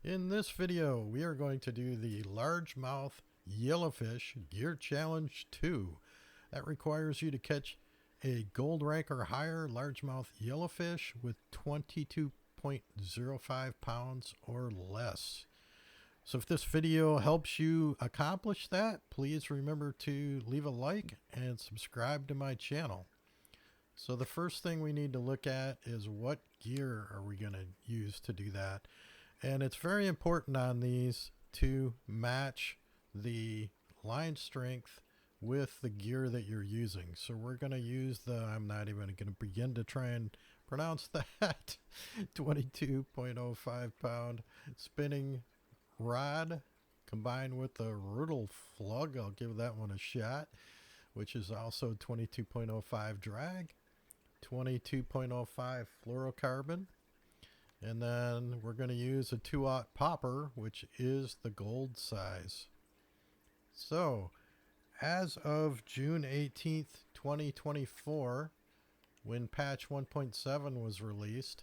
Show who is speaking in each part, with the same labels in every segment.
Speaker 1: In this video, we are going to do the Largemouth Yellowfish Gear Challenge 2. That requires you to catch a gold rank or higher largemouth yellowfish with 22.05 pounds or less. So if this video helps you accomplish that, please remember to leave a like and subscribe to my channel. So the first thing we need to look at is what gear are we going to use to do that. And it's very important on these to match the line strength with the gear that you're using. So we're going to use I'm not even going to begin to try and pronounce that, 22.05 pound spinning rod combined with the Rudel flug. I'll give that one a shot, which is also 22.05 drag, 22.05 fluorocarbon. And then we're going to use a 2/0 popper, which is the gold size. So, as of June 18th, 2024, when patch 1.7 was released,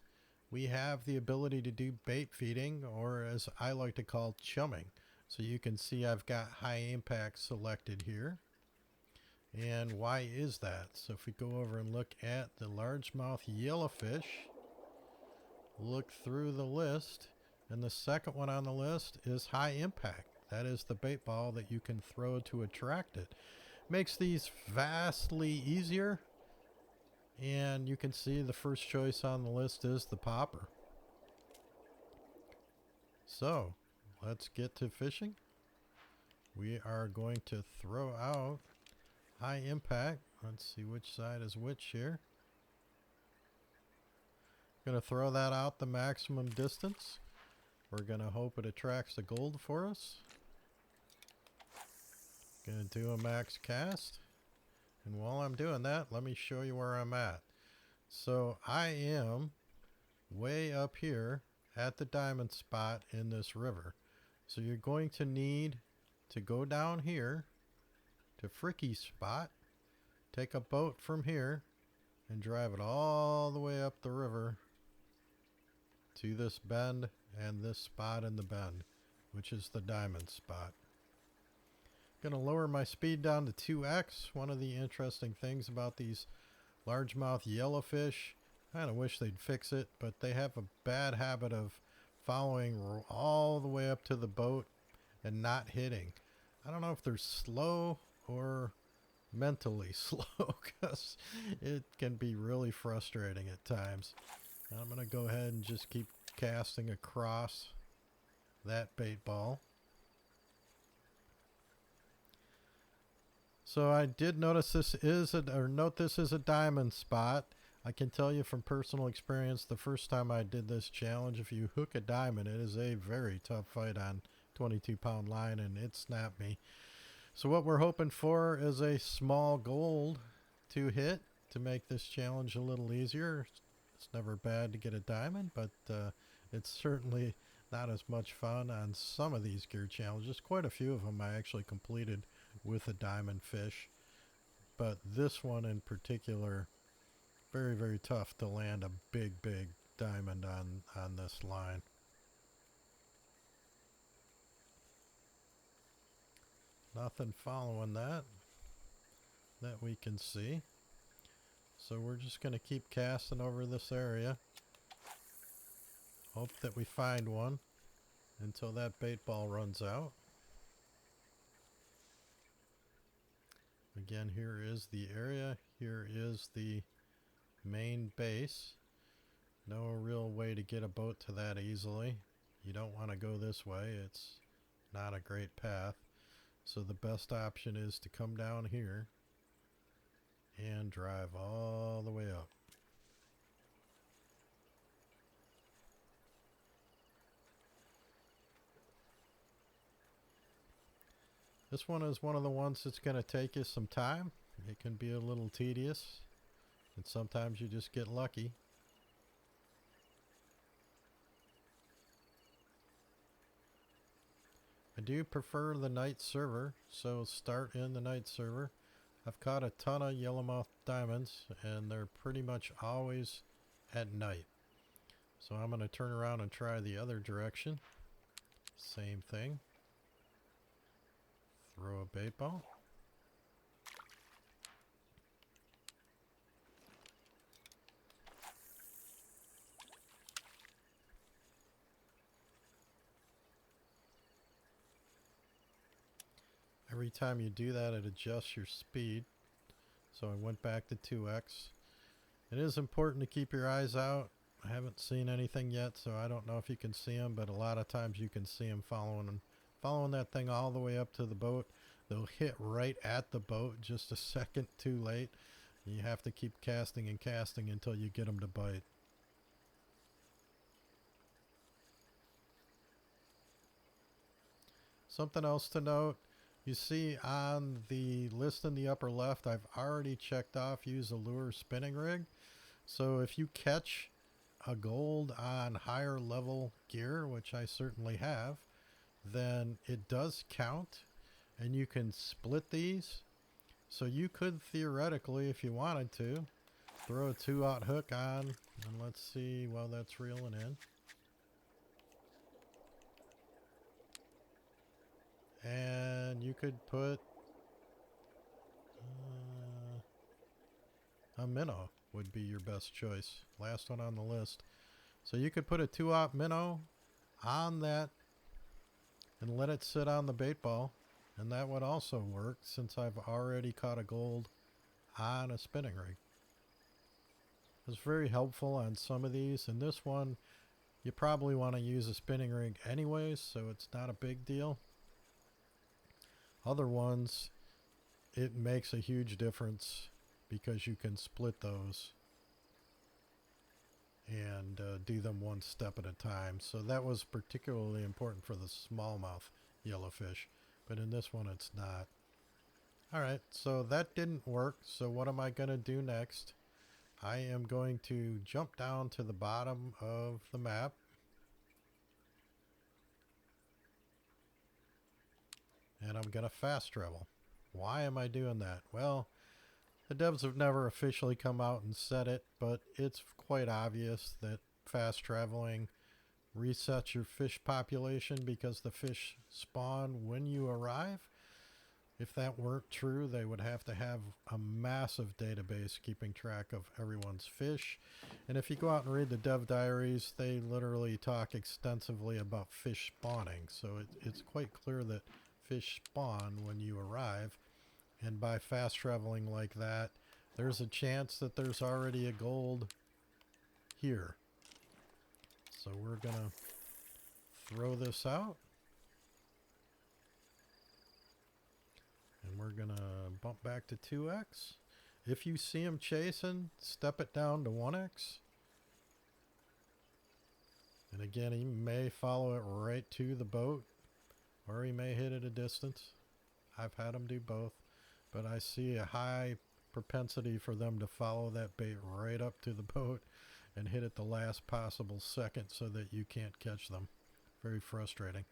Speaker 1: we have the ability to do bait feeding, or as I like to call chumming. So you can see I've got high impact selected here. And why is that? So if we go over and look at the largemouth yellowfish, look through the list, and the second one on the list is high impact. That is the bait ball that you can throw to attract it. Makes these vastly easier, and you can see the first choice on the list is the popper. So let's get to fishing. We are going to throw out high impact. Let's see which side is which here. Going to throw that out the maximum distance. We're going to hope it attracts the gold for us. Going to do a max cast. And while I'm doing that, let me show you where I'm at. So I am way up here at the diamond spot in this river. So you're going to need to go down here to Fricky's spot, take a boat from here, and drive it all the way up the river to this bend and this spot in the bend, which is the diamond spot. Going to lower my speed down to 2x. One of the interesting things about these largemouth yellowfish, I kind of wish they'd fix it, but they have a bad habit of following all the way up to the boat and not hitting. I don't know if they're slow or mentally slow, because it can be really frustrating at times. I'm going to go ahead and just keep casting across that bait ball. So I did notice this is a diamond spot. I can tell you from personal experience, the first time I did this challenge, if you hook a diamond, it is a very tough fight on 22-pound line, and it snapped me. So what we're hoping for is a small gold to hit to make this challenge a little easier. It's never bad to get a diamond, but it's certainly not as much fun on some of these gear challenges. Quite a few of them I actually completed with a diamond fish, but this one in particular, very, very tough to land a big diamond on this line. Nothing following that we can see. So we're just going to keep casting over this area. Hope that we find one until that bait ball runs out. Again, here is the area. Here is the main base. No real way to get a boat to that easily. You don't want to go this way. It's not a great path. So the best option is to come down here and drive all the way up. This one is one of the ones that's going to take you some time. It can be a little tedious, and sometimes you just get lucky. I do prefer the night server, so start in the night server. I've caught a ton of yellowmouth diamonds, and they're pretty much always at night. So I'm going to turn around and try the other direction. Same thing. Throw a bait ball. Every time you do that, it adjusts your speed. So I went back to 2x. It is important to keep your eyes out. I haven't seen anything yet, so I don't know if you can see them, but a lot of times you can see them following that thing all the way up to the boat. They'll hit right at the boat just a second too late. You have to keep casting and casting until you get them to bite. Something else to note, you see on the list in the upper left, I've already checked off use a lure spinning rig. So if you catch a gold on higher level gear, which I certainly have, then it does count and you can split these. So you could theoretically, if you wanted to, throw a 2/0 hook on, and let's see while that's reeling in. And you could put a minnow would be your best choice. Last one on the list. So you could put a 2/0 minnow on that and let it sit on the bait ball. And that would also work since I've already caught a gold on a spinning rig. It's very helpful on some of these. And this one, you probably want to use a spinning rig anyways, so it's not a big deal. Other ones, it makes a huge difference because you can split those and do them one step at a time. So that was particularly important for the smallmouth yellowfish, but in this one it's not. Alright, so that didn't work. So what am I going to do next? I am going to jump down to the bottom of the map. And I'm going to fast travel. Why am I doing that? Well, the devs have never officially come out and said it, but it's quite obvious that fast traveling resets your fish population because the fish spawn when you arrive. If that weren't true, they would have to have a massive database keeping track of everyone's fish. And if you go out and read the dev diaries, they literally talk extensively about fish spawning. So it's quite clear that fish spawn when you arrive. And by fast traveling like that, there's a chance that there's already a gold here. So we're going to throw this out. And we're going to bump back to 2x. If you see him chasing, step it down to 1x. And again, he may follow it right to the boat, or he may hit it a distance. I've had him do both. But I see a high propensity for them to follow that bait right up to the boat and hit it the last possible second so that you can't catch them. Very frustrating.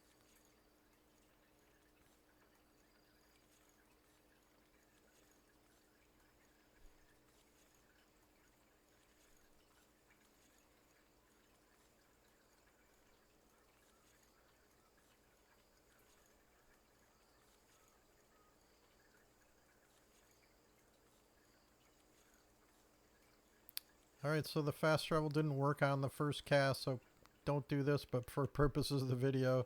Speaker 1: Alright, so the fast travel didn't work on the first cast, so don't do this, but for purposes of the video,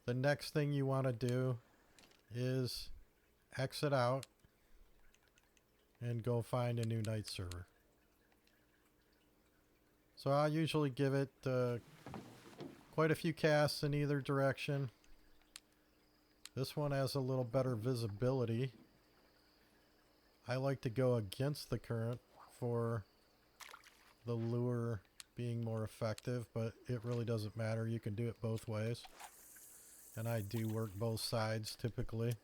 Speaker 1: the next thing you want to do is exit out and go find a new night server. So I'll usually give it quite a few casts in either direction. This one has a little better visibility. I like to go against the current for the lure being more effective, but it really doesn't matter. You can do it both ways. And I do work both sides typically.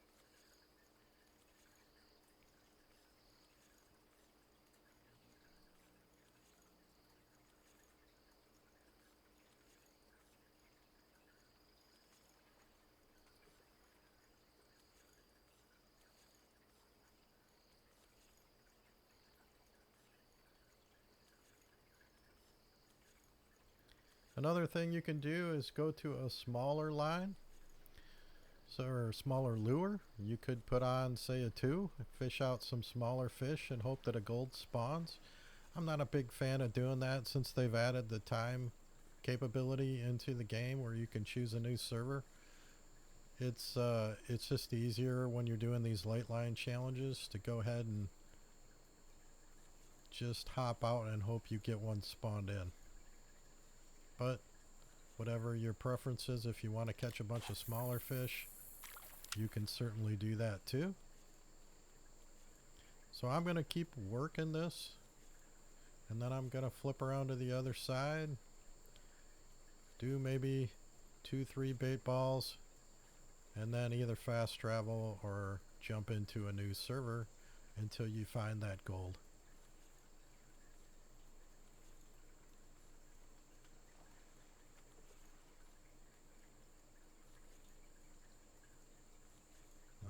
Speaker 1: Another thing you can do is go to a smaller line So, or a smaller lure, you could put on, say, a 2, fish out some smaller fish and hope that a gold spawns. I'm not a big fan of doing that since they've added the time capability into the game where you can choose a new server. It's just easier when you're doing these light line challenges to go ahead and just hop out and hope you get one spawned in. But whatever your preference is, if you want to catch a bunch of smaller fish, you can certainly do that too. So I'm going to keep working this, and then I'm going to flip around to the other side, do maybe 2-3 bait balls, and then either fast travel or jump into a new server until you find that gold.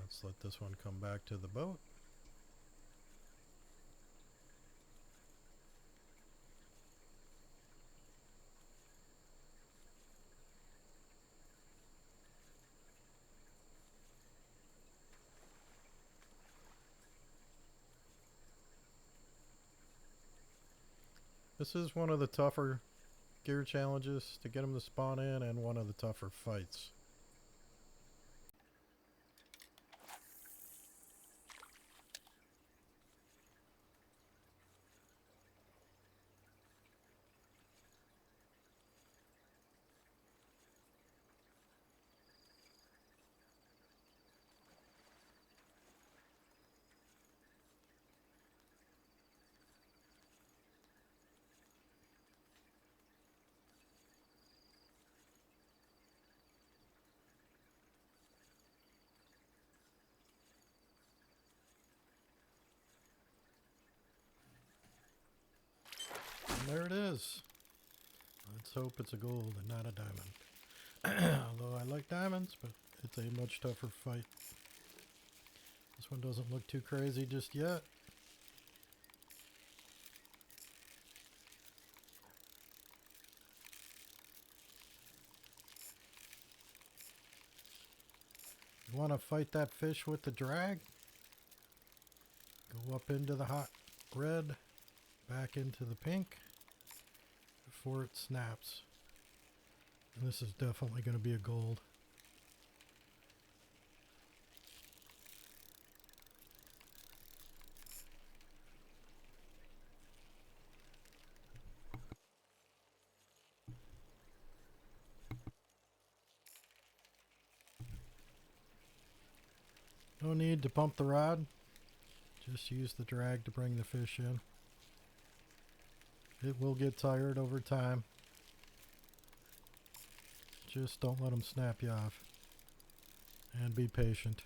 Speaker 1: Let's let this one come back to the boat. This is one of the tougher gear challenges to get them to spawn in, and one of the tougher fights. And there it is. Let's hope it's a gold and not a diamond. Although I like diamonds, but it's a much tougher fight. This one doesn't look too crazy just yet. You want to fight that fish with the drag? Go up into the hot red, back into the pink before it snaps. And this is definitely going to be a gold. No need to pump the rod. Just use the drag to bring the fish in. It will get tired over time. Just don't let them snap you off. And be patient.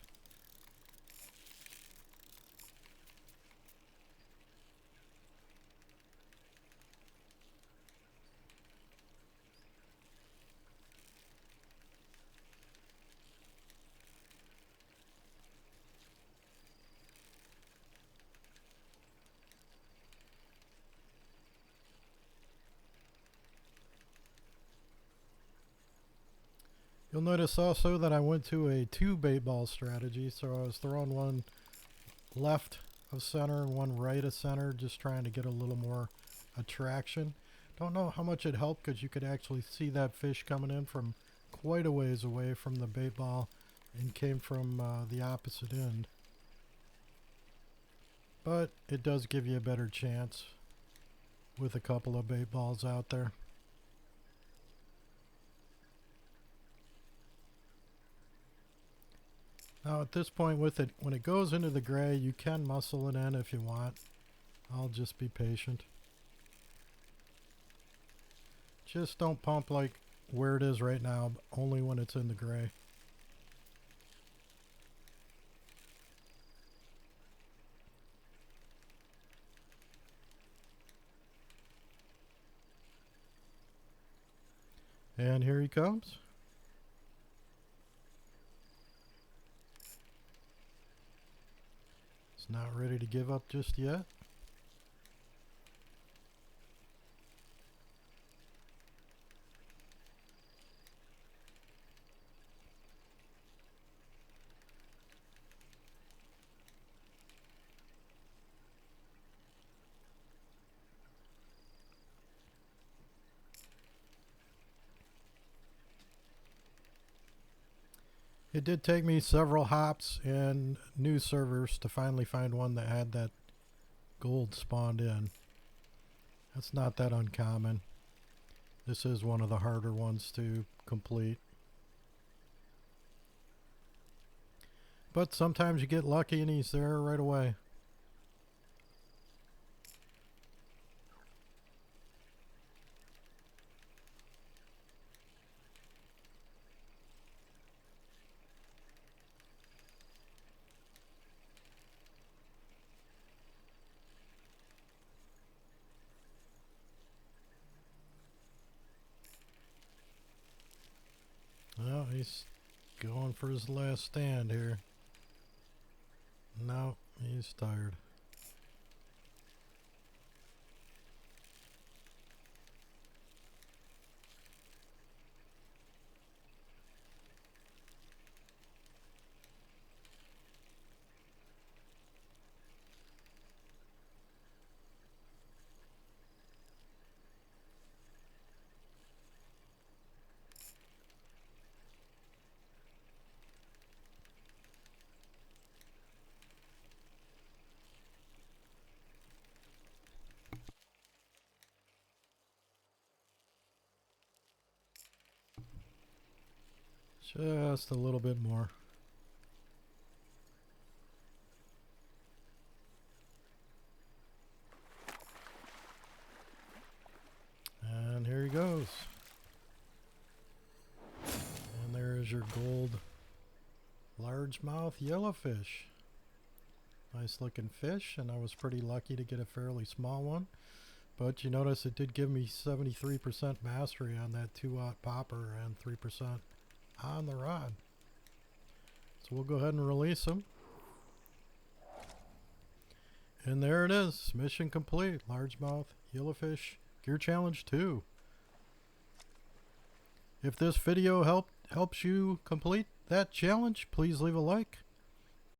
Speaker 1: You'll notice also that I went to a 2 bait ball strategy, so I was throwing one left of center and one right of center, just trying to get a little more attraction. Don't know how much it helped because you could actually see that fish coming in from quite a ways away from the bait ball and came from the opposite end. But it does give you a better chance with a couple of bait balls out there. Now at this point with it, when it goes into the gray, you can muscle it in if you want. I'll just be patient. Just don't pump like where it is right now, only when it's in the gray. And here he comes. It's not ready to give up just yet. It did take me several hops and new servers to finally find one that had that gold spawned in. That's not that uncommon. This is one of the harder ones to complete. But sometimes you get lucky and he's there right away. Well, he's going for his last stand here. No, he's tired. Just a little bit more. And here he goes. And there's your gold largemouth yellowfish. Nice looking fish, and I was pretty lucky to get a fairly small one. But you notice it did give me 73% mastery on that 2-aught popper and 3% on the rod. So we'll go ahead and release them. And there it is. Mission complete. Largemouth Yellowfish Gear Challenge 2. If this video helps you complete that challenge, please leave a like.